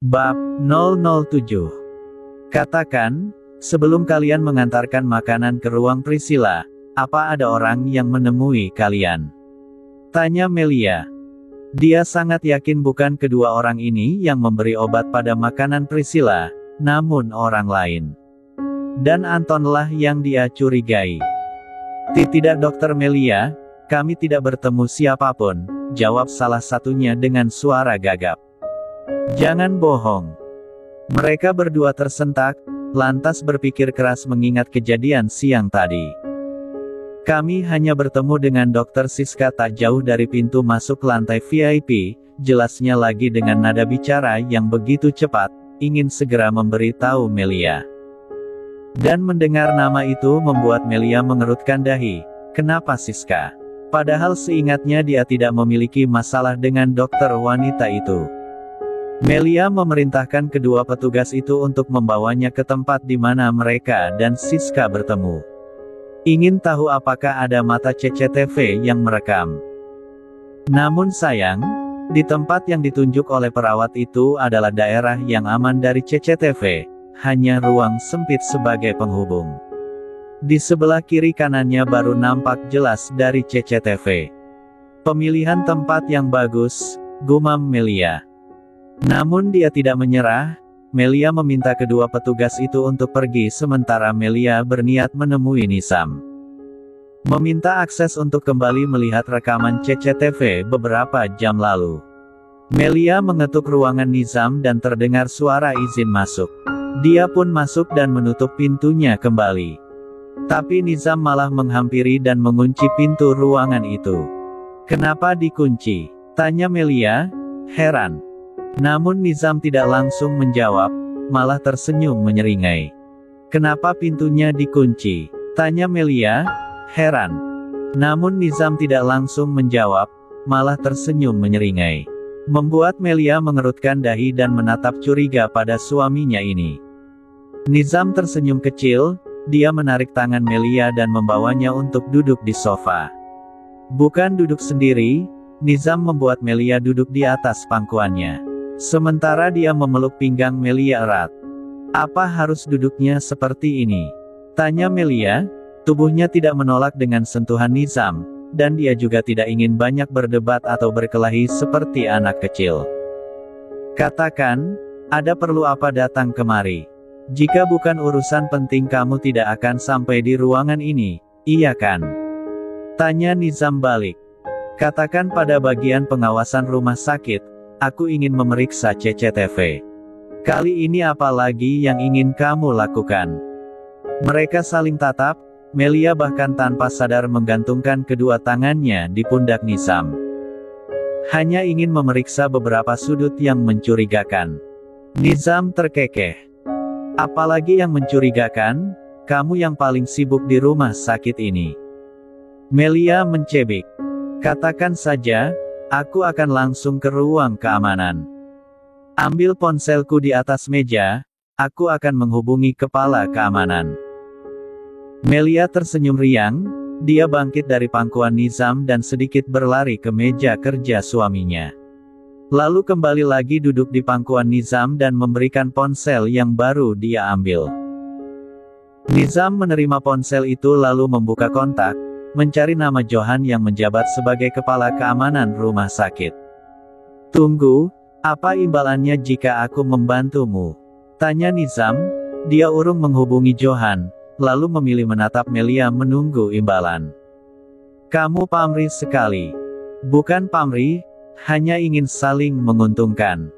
Bab 007. Katakan, sebelum kalian mengantarkan makanan ke ruang Priscilla, apa ada orang yang menemui kalian? Tanya Melia. Dia sangat yakin bukan kedua orang ini yang memberi obat pada makanan Priscilla, namun orang lain. Dan Antonlah yang dia curigai. Tidak Dokter Melia, kami tidak bertemu siapapun, jawab salah satunya dengan suara gagap. Jangan bohong. Mereka berdua tersentak, lantas berpikir keras mengingat kejadian siang tadi. Kami hanya bertemu dengan Dr. Siska tak jauh dari pintu masuk lantai VIP, jelasnya lagi dengan nada bicara yang begitu cepat, ingin segera memberitahu Melia. Dan mendengar nama itu membuat Melia mengerutkan dahi. Kenapa Siska? Padahal seingatnya dia tidak memiliki masalah dengan dokter wanita itu. Melia memerintahkan kedua petugas itu untuk membawanya ke tempat di mana mereka dan Siska bertemu. Ingin tahu apakah ada mata CCTV yang merekam. Namun sayang, di tempat yang ditunjuk oleh perawat itu adalah daerah yang aman dari CCTV, hanya ruang sempit sebagai penghubung. Di sebelah kiri kanannya baru nampak jelas dari CCTV. Pemilihan tempat yang bagus, gumam Melia. Namun dia tidak menyerah. Melia meminta kedua petugas itu untuk pergi sementara Melia berniat menemui Nizam. Meminta akses untuk kembali melihat rekaman CCTV beberapa jam lalu. Melia mengetuk ruangan Nizam dan terdengar suara izin masuk. Dia pun masuk dan menutup pintunya kembali. Tapi Nizam malah menghampiri dan mengunci pintu ruangan itu. Kenapa dikunci? Tanya Melia, heran. Namun Nizam tidak langsung menjawab, malah tersenyum menyeringai. Kenapa pintunya dikunci? Tanya Melia, heran. Namun Nizam tidak langsung menjawab, malah tersenyum menyeringai. Membuat Melia mengerutkan dahi dan menatap curiga pada suaminya ini. Nizam tersenyum kecil, dia menarik tangan Melia dan membawanya untuk duduk di sofa. Bukan duduk sendiri, Nizam membuat Melia duduk di atas pangkuannya. Sementara dia memeluk pinggang Melia erat. Apa harus duduknya seperti ini? Tanya Melia, tubuhnya tidak menolak dengan sentuhan Nizam, dan dia juga tidak ingin banyak berdebat atau berkelahi seperti anak kecil. Katakan, ada perlu apa datang kemari? Jika bukan urusan penting kamu tidak akan sampai di ruangan ini, iya kan? Tanya Nizam balik. Katakan pada bagian pengawasan rumah sakit, aku ingin memeriksa CCTV. Kali ini apa lagi yang ingin kamu lakukan? Mereka saling tatap, Melia bahkan tanpa sadar menggantungkan kedua tangannya di pundak Nizam. Hanya ingin memeriksa beberapa sudut yang mencurigakan. Nizam terkekeh. Apalagi yang mencurigakan? Kamu yang paling sibuk di rumah sakit ini. Melia mencebik. Katakan saja, aku akan langsung ke ruang keamanan. Ambil ponselku di atas meja, aku akan menghubungi kepala keamanan. Melia tersenyum riang, dia bangkit dari pangkuan Nizam dan sedikit berlari ke meja kerja suaminya. Lalu kembali lagi duduk di pangkuan Nizam dan memberikan ponsel yang baru dia ambil. Nizam menerima ponsel itu lalu membuka kontak, mencari nama Johan yang menjabat sebagai kepala keamanan rumah sakit. Tunggu, apa imbalannya jika aku membantumu? Tanya Nizam, dia urung menghubungi Johan, lalu memilih menatap Melia menunggu imbalan. Kamu pamrih sekali. Bukan pamrih, hanya ingin saling menguntungkan.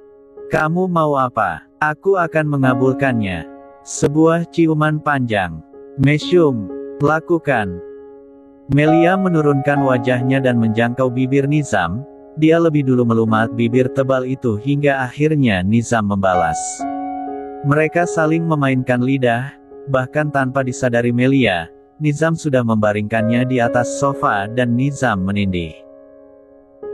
Kamu mau apa? Aku akan mengabulkannya. Sebuah ciuman panjang. Mesum, lakukan. Melia menurunkan wajahnya dan menjangkau bibir Nizam. Dia lebih dulu melumat bibir tebal itu hingga akhirnya Nizam membalas. Mereka saling memainkan lidah, bahkan tanpa disadari Melia, Nizam sudah membaringkannya di atas sofa dan Nizam menindih.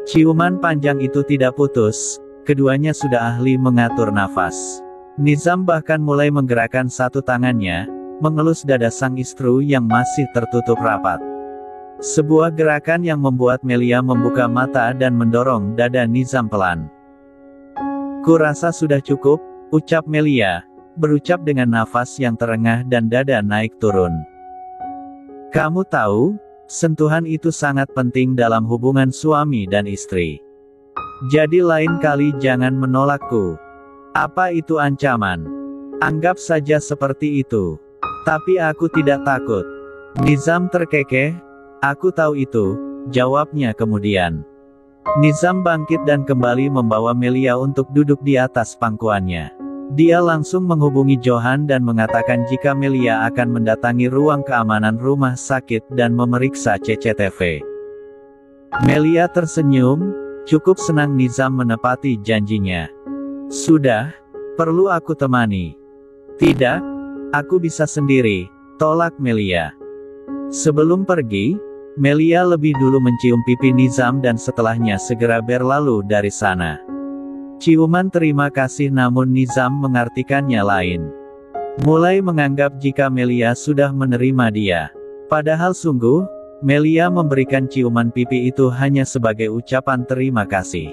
Ciuman panjang itu tidak putus, keduanya sudah ahli mengatur nafas. Nizam bahkan mulai menggerakkan satu tangannya, mengelus dada sang istri yang masih tertutup rapat. Sebuah gerakan yang membuat Melia membuka mata dan mendorong dada Nizam pelan. Kurasa sudah cukup, ucap Melia, berucap dengan nafas yang terengah dan dada naik turun. Kamu tahu, sentuhan itu sangat penting dalam hubungan suami dan istri. Jadi lain kali jangan menolakku. Apa itu ancaman? Anggap saja seperti itu. Tapi aku tidak takut. Nizam terkekeh. Aku tahu itu, jawabnya kemudian. Nizam bangkit dan kembali membawa Melia untuk duduk di atas pangkuannya. Dia langsung menghubungi Johan dan mengatakan jika Melia akan mendatangi ruang keamanan rumah sakit dan memeriksa CCTV. Melia tersenyum, cukup senang Nizam menepati janjinya. Sudah, perlu aku temani? Tidak, aku bisa sendiri, tolak Melia. Sebelum pergi, Melia lebih dulu mencium pipi Nizam dan setelahnya segera berlalu dari sana. Ciuman terima kasih namun Nizam mengartikannya lain. Mulai menganggap jika Melia sudah menerima dia. Padahal sungguh, Melia memberikan ciuman pipi itu hanya sebagai ucapan terima kasih.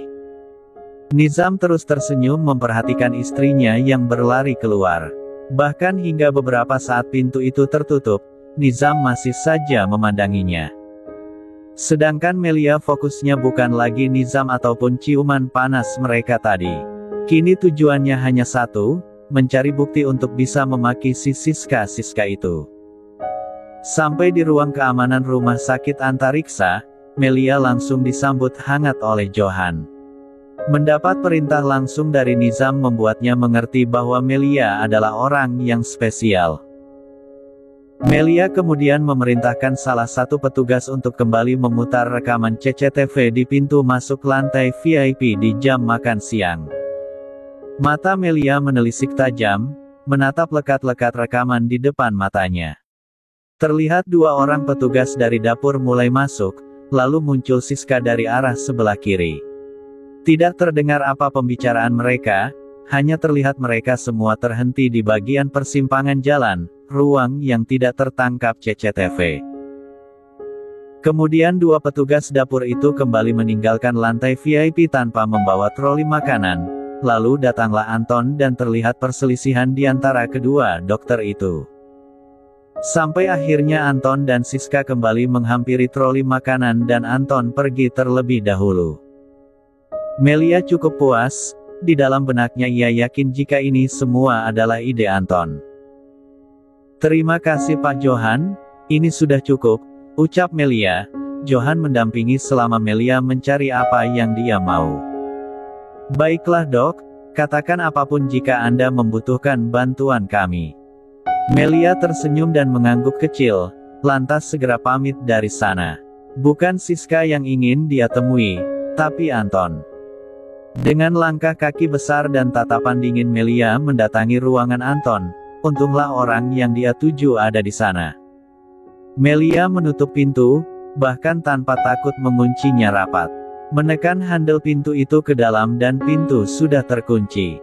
Nizam terus tersenyum memperhatikan istrinya yang berlari keluar. Bahkan hingga beberapa saat pintu itu tertutup, Nizam masih saja memandanginya. Sedangkan Melia fokusnya bukan lagi Nizam ataupun ciuman panas mereka tadi. Kini tujuannya hanya satu, mencari bukti untuk bisa memaki si Siska itu. Sampai di ruang keamanan rumah sakit antariksa, Melia langsung disambut hangat oleh Johan. Mendapat perintah langsung dari Nizam membuatnya mengerti bahwa Melia adalah orang yang spesial. Melia kemudian memerintahkan salah satu petugas untuk kembali memutar rekaman CCTV di pintu masuk lantai VIP di jam makan siang. Mata Melia menelisik tajam, menatap lekat-lekat rekaman di depan matanya. Terlihat dua orang petugas dari dapur mulai masuk, lalu muncul Siska dari arah sebelah kiri. Tidak terdengar apa pembicaraan mereka, hanya terlihat mereka semua terhenti di bagian persimpangan jalan, ruang yang tidak tertangkap CCTV. Kemudian dua petugas dapur itu kembali meninggalkan lantai VIP tanpa membawa troli makanan, lalu datanglah Anton dan terlihat perselisihan di antara kedua dokter itu. Sampai akhirnya Anton dan Siska kembali menghampiri troli makanan dan Anton pergi terlebih dahulu. Melia cukup puas, di dalam benaknya ia yakin jika ini semua adalah ide Anton. Terima kasih Pak Johan, ini sudah cukup, ucap Melia. Johan mendampingi selama Melia mencari apa yang dia mau. Baiklah dok, katakan apapun jika Anda membutuhkan bantuan kami. Melia tersenyum dan mengangguk kecil, lantas segera pamit dari sana. Bukan Siska yang ingin dia temui, tapi Anton. Dengan langkah kaki besar dan tatapan dingin Melia mendatangi ruangan Anton. Untunglah orang yang dia tuju ada di sana. Melia menutup pintu, bahkan tanpa takut menguncinya rapat. Menekan handle pintu itu ke dalam dan pintu sudah terkunci.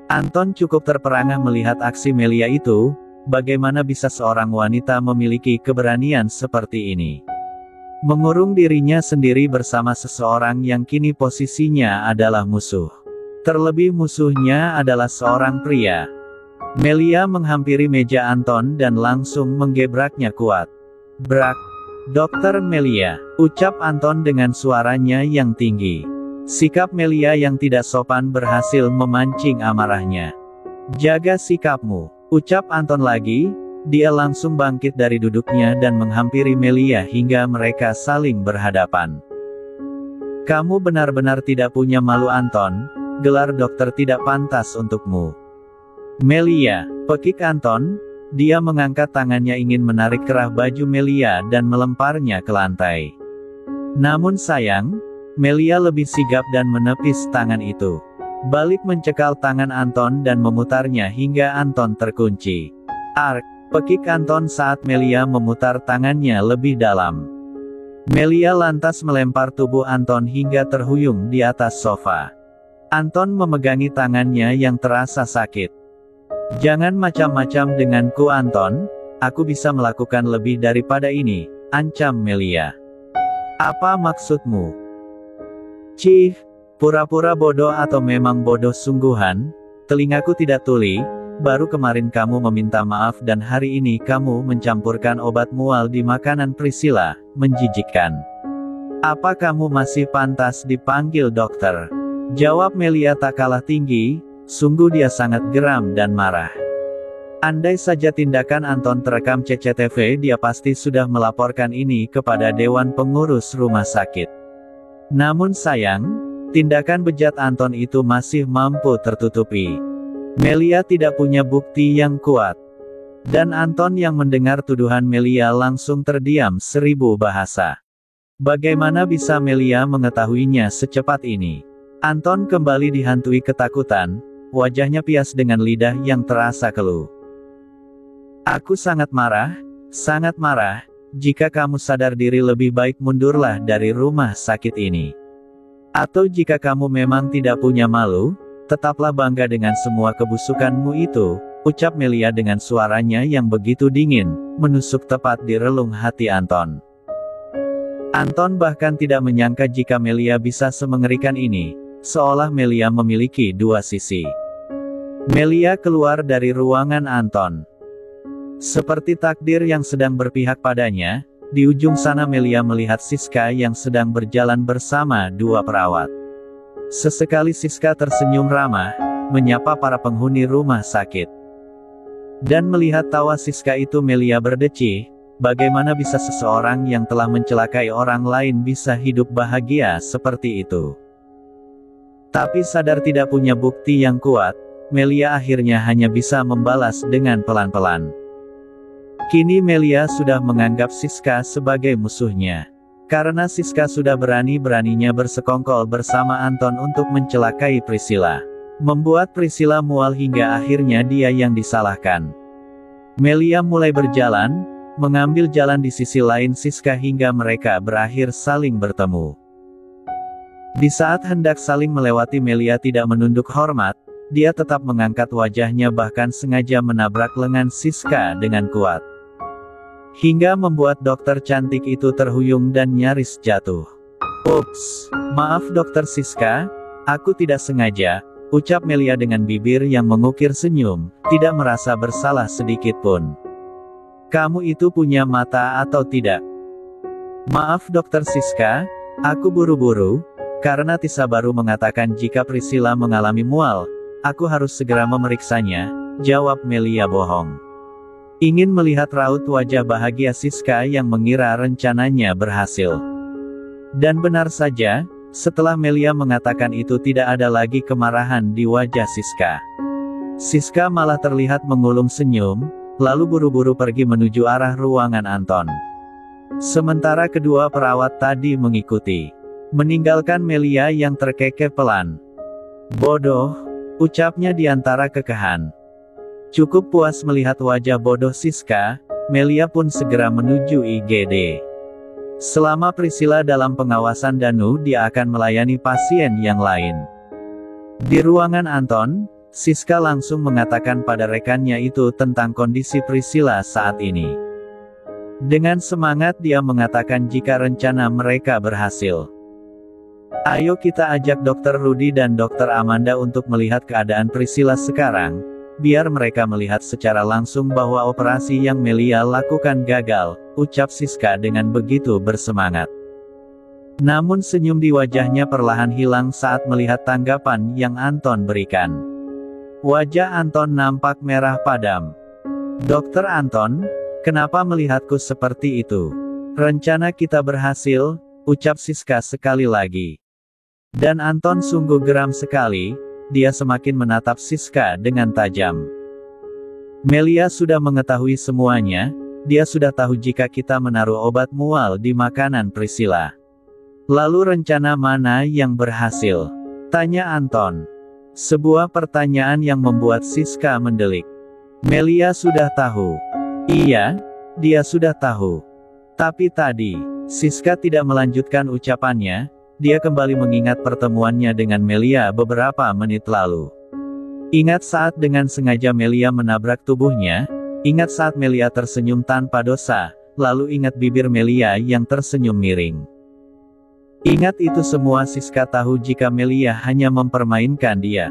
Anton cukup terperangah melihat aksi Melia itu, bagaimana bisa seorang wanita memiliki keberanian seperti ini. Mengurung dirinya sendiri bersama seseorang yang kini posisinya adalah musuh. Terlebih musuhnya adalah seorang pria. Melia menghampiri meja Anton dan langsung menggebraknya kuat. Brak! Dokter Melia, ucap Anton dengan suaranya yang tinggi. Sikap Melia yang tidak sopan berhasil memancing amarahnya. Jaga sikapmu, ucap Anton lagi. Dia langsung bangkit dari duduknya dan menghampiri Melia hingga mereka saling berhadapan. Kamu benar-benar tidak punya malu Anton, gelar dokter tidak pantas untukmu. Melia, pekik Anton, dia mengangkat tangannya ingin menarik kerah baju Melia dan melemparnya ke lantai. Namun sayang, Melia lebih sigap dan menepis tangan itu. Balik mencekal tangan Anton dan memutarnya hingga Anton terkunci. Ark! Pekik Anton saat Melia memutar tangannya lebih dalam. Melia lantas melempar tubuh Anton hingga terhuyung di atas sofa. Anton memegangi tangannya yang terasa sakit. Jangan macam-macam denganku Anton, aku bisa melakukan lebih daripada ini, ancam Melia. Apa maksudmu? Cih, Pura-pura bodoh atau memang bodoh sungguhan? Telingaku tidak tuli, baru kemarin kamu meminta maaf dan hari ini kamu mencampurkan obat mual di makanan Priscilla, menjijikkan. Apa kamu masih pantas dipanggil dokter? Jawab Melia tak kalah tinggi, sungguh dia sangat geram dan marah. Andai saja tindakan Anton terekam CCTV, dia pasti sudah melaporkan ini kepada Dewan Pengurus Rumah Sakit. Namun sayang, tindakan bejat Anton itu masih mampu tertutupi. Melia tidak punya bukti yang kuat. Dan Anton yang mendengar tuduhan Melia langsung terdiam 1000 bahasa. Bagaimana bisa Melia mengetahuinya secepat ini? Anton kembali dihantui ketakutan, wajahnya pias dengan lidah yang terasa keluh. Aku sangat marah, jika kamu sadar diri lebih baik mundurlah dari rumah sakit ini. Atau jika kamu memang tidak punya malu, tetaplah bangga dengan semua kebusukanmu itu, ucap Melia dengan suaranya yang begitu dingin, menusuk tepat di relung hati Anton. Anton bahkan tidak menyangka jika Melia bisa semengerikan ini, seolah Melia memiliki dua sisi. Melia keluar dari ruangan Anton. Seperti takdir yang sedang berpihak padanya, di ujung sana Melia melihat Siska yang sedang berjalan bersama dua perawat. Sesekali Siska tersenyum ramah, menyapa para penghuni rumah sakit. Dan melihat tawa Siska itu Melia berdecih, bagaimana bisa seseorang yang telah mencelakai orang lain bisa hidup bahagia seperti itu. Tapi sadar tidak punya bukti yang kuat, Melia akhirnya hanya bisa membalas dengan pelan-pelan. Kini Melia sudah menganggap Siska sebagai musuhnya. Karena Siska sudah berani-beraninya bersekongkol bersama Anton untuk mencelakai Priscilla. Membuat Priscilla mual hingga akhirnya dia yang disalahkan. Melia mulai berjalan, mengambil jalan di sisi lain Siska hingga mereka berakhir saling bertemu. Di saat hendak saling melewati Melia tidak menunduk hormat, dia tetap mengangkat wajahnya bahkan sengaja menabrak lengan Siska dengan kuat. Hingga membuat dokter cantik itu terhuyung dan nyaris jatuh. Ups, maaf dokter Siska, aku tidak sengaja, ucap Melia dengan bibir yang mengukir senyum, tidak merasa bersalah sedikit pun. Kamu itu punya mata atau tidak? Maaf dokter Siska, aku buru-buru, karena Tisa baru mengatakan jika Priscilla mengalami mual, aku harus segera memeriksanya, jawab Melia bohong. Ingin melihat raut wajah bahagia Siska yang mengira rencananya berhasil. Dan benar saja, setelah Melia mengatakan itu tidak ada lagi kemarahan di wajah Siska. Siska malah terlihat mengulum senyum, lalu buru-buru pergi menuju arah ruangan Anton. Sementara kedua perawat tadi mengikuti, meninggalkan Melia yang terkekeh pelan. Bodoh, ucapnya di antara kekehan. Cukup puas melihat wajah bodoh Siska, Melia pun segera menuju IGD. Selama Priscilla dalam pengawasan Danu, dia akan melayani pasien yang lain. Di ruangan Anton, Siska langsung mengatakan pada rekannya itu tentang kondisi Priscilla saat ini. Dengan semangat dia mengatakan jika rencana mereka berhasil. Ayo kita ajak Dr. Rudy dan Dr. Amanda untuk melihat keadaan Priscilla sekarang, biar mereka melihat secara langsung bahwa operasi yang Melia lakukan gagal, ucap Siska dengan begitu bersemangat. Namun senyum di wajahnya perlahan hilang saat melihat tanggapan yang Anton berikan. Wajah Anton nampak merah padam. Dokter Anton, kenapa melihatku seperti itu? Rencana kita berhasil, ucap Siska sekali lagi. Dan Anton sungguh geram sekali. Dia semakin menatap Siska dengan tajam. Melia sudah mengetahui semuanya, dia sudah tahu jika kita menaruh obat mual di makanan Priscilla. Lalu rencana mana yang berhasil? Tanya Anton. Sebuah pertanyaan yang membuat Siska mendelik. Melia sudah tahu. Iya, dia sudah tahu. Tapi tadi, Siska tidak melanjutkan ucapannya. Dia kembali mengingat pertemuannya dengan Melia beberapa menit lalu. Ingat saat dengan sengaja Melia menabrak tubuhnya, ingat saat Melia tersenyum tanpa dosa, lalu ingat bibir Melia yang tersenyum miring. Ingat itu semua. Siska tahu jika Melia hanya mempermainkan dia.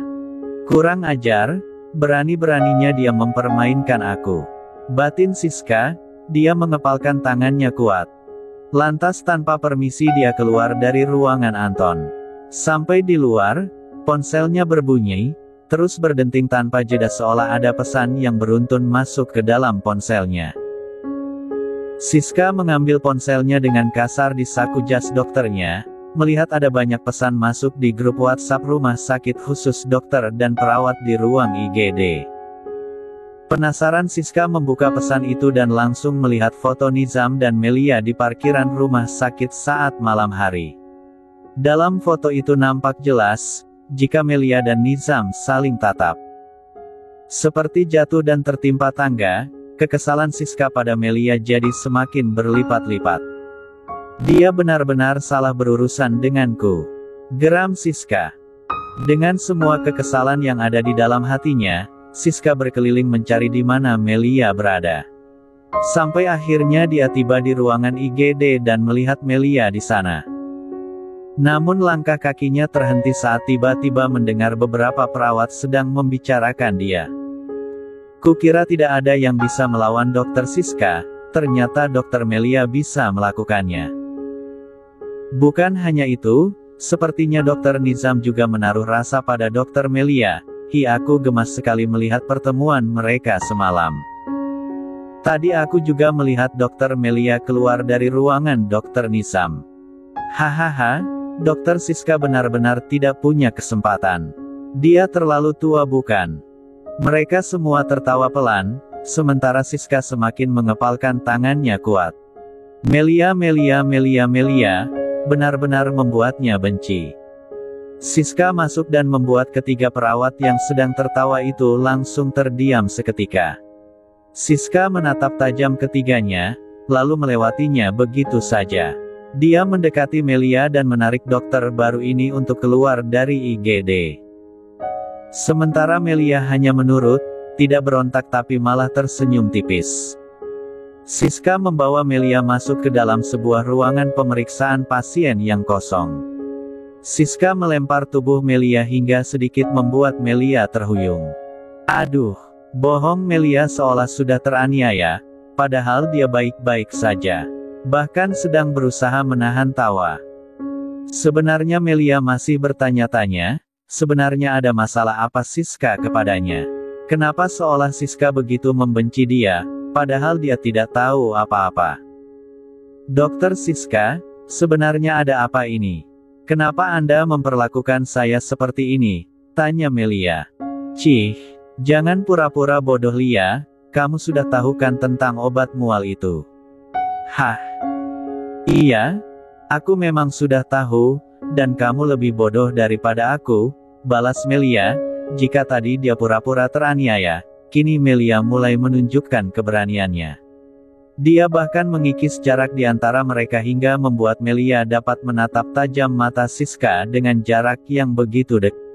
Kurang ajar, berani-beraninya dia mempermainkan aku. Batin Siska, dia mengepalkan tangannya kuat. Lantas tanpa permisi dia keluar dari ruangan Anton. Sampai di luar, ponselnya berbunyi, terus berdenting tanpa jeda seolah ada pesan yang beruntun masuk ke dalam ponselnya. Siska mengambil ponselnya dengan kasar di saku jas dokternya, melihat ada banyak pesan masuk di grup WhatsApp rumah sakit khusus dokter dan perawat di ruang IGD. Penasaran Siska membuka pesan itu dan langsung melihat foto Nizam dan Melia di parkiran rumah sakit saat malam hari. Dalam foto itu nampak jelas, jika Melia dan Nizam saling tatap. Seperti jatuh dan tertimpa tangga, kekesalan Siska pada Melia jadi semakin berlipat-lipat. Dia benar-benar salah berurusan denganku, geram Siska. Dengan semua kekesalan yang ada di dalam hatinya, Siska berkeliling mencari di mana Melia berada. Sampai akhirnya dia tiba di ruangan IGD dan melihat Melia di sana. Namun langkah kakinya terhenti saat tiba-tiba mendengar beberapa perawat sedang membicarakan dia. Kukira tidak ada yang bisa melawan Dokter Siska, ternyata Dokter Melia bisa melakukannya. Bukan hanya itu, sepertinya Dokter Nizam juga menaruh rasa pada Dokter Melia. Aku gemas sekali melihat pertemuan mereka semalam. Tadi aku juga melihat Dokter Melia keluar dari ruangan Dokter Nizam. Hahaha, Dokter Siska benar-benar tidak punya kesempatan. Dia terlalu tua bukan? Mereka semua tertawa pelan, sementara Siska semakin mengepalkan tangannya kuat. Melia, benar-benar membuatnya benci. Siska masuk dan membuat ketiga perawat yang sedang tertawa itu langsung terdiam seketika. Siska menatap tajam ketiganya, lalu melewatinya begitu saja. Dia mendekati Melia dan menarik dokter baru ini untuk keluar dari IGD. Sementara Melia hanya menurut, tidak berontak tapi malah tersenyum tipis. Siska membawa Melia masuk ke dalam sebuah ruangan pemeriksaan pasien yang kosong. Siska melempar tubuh Melia hingga sedikit membuat Melia terhuyung. Aduh, bohong Melia seolah sudah teraniaya, padahal dia baik-baik saja. Bahkan sedang berusaha menahan tawa. Sebenarnya Melia masih bertanya-tanya, sebenarnya ada masalah apa Siska kepadanya? Kenapa seolah Siska begitu membenci dia, padahal dia tidak tahu apa-apa? Dokter Siska, sebenarnya ada apa ini? Kenapa Anda memperlakukan saya seperti ini? Tanya Melia. Cih, jangan pura-pura bodoh Lia, kamu sudah tahu kan tentang obat mual itu? Hah? Iya, aku memang sudah tahu, dan kamu lebih bodoh daripada aku, balas Melia. Jika tadi dia pura-pura teraniaya, kini Melia mulai menunjukkan keberaniannya. Dia bahkan mengikis jarak di antara mereka hingga membuat Melia dapat menatap tajam mata Siska dengan jarak yang begitu dekat.